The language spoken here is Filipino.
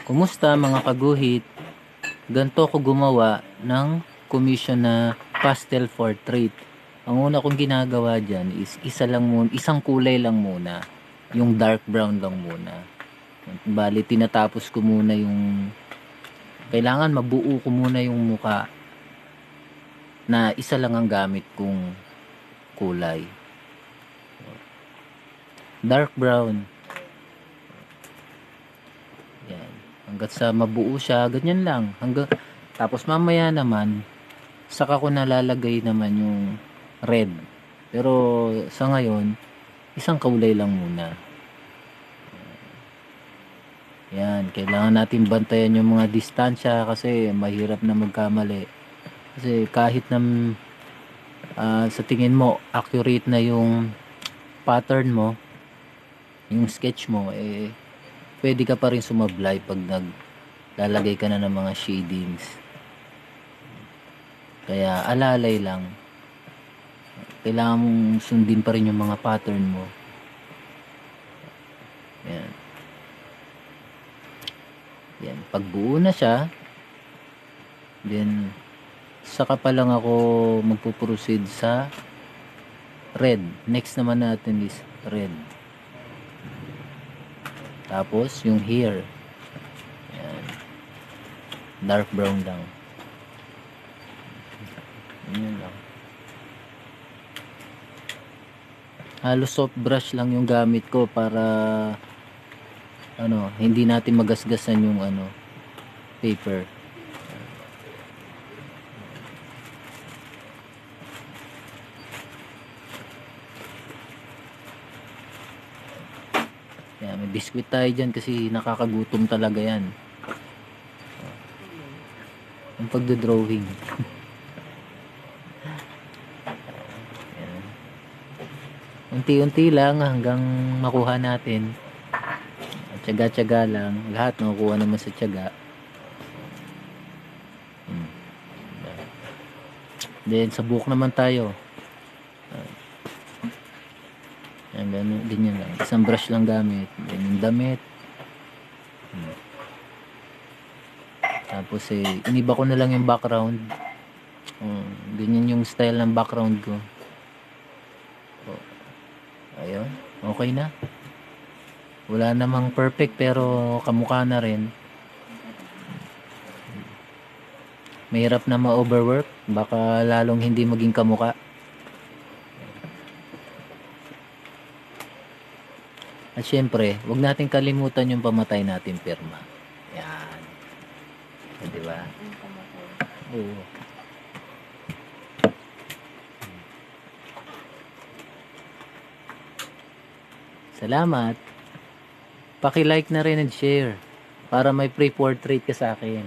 Kumusta mga kaguhit? Ganto ko gumawa ng commission na pastel portrait. Ang una kong ginagawa dyan is isang kulay lang muna. Yung dark brown lang muna. Bali, tinatapos ko muna yung... Kailangan mabuo ko muna yung muka na isa lang ang gamit kong kulay. Dark brown. Yan. Hanggat sa mabuo siya, ganyan lang. Tapos mamaya naman, saka ko nalalagay naman yung red. Pero sa ngayon, isang kulay lang muna. Yan, kailangan natin bantayan yung mga distansya kasi mahirap na magkamali. Kasi kahit na sa tingin mo accurate na yung pattern mo, yung sketch mo, pwede ka pa rin sumablay pag naglalagay ka na ng mga shadings. Kaya alalay lang. Kailangan mong sundin pa rin yung mga pattern mo. Yan. Yan. Pag buo na siya, then saka pa lang ako magpo-proceed sa red. Next naman natin is red. Tapos yung hair. Yan. Dark brown lang. Yan lang. Halos soft brush lang yung gamit ko para hindi natin magasgasan yung paper. Yan, may biskwit tayo dyan kasi nakakagutom talaga yan. Yung pagdodrawing. Unti-unti lang hanggang makuha natin. Tiyaga-tiyaga lang. Lahat nakukuha naman sa tiyaga. Then sa buhok naman tayo. Yan, ganyan lang. Isang brush lang gamit. Then yung damit. Tapos iniba ko na lang yung background. Ganyan yung style ng background ko. Ayun. Okay na. Wala namang perfect pero kamukha na rin. Mahirap na ma-overwork. Baka lalong hindi maging kamukha. At syempre, wag natin kalimutan yung pamatay natin pirma. Yan. Di ba? Oo. Salamat. Paki-like na rin and share para may free portrait ka sa akin.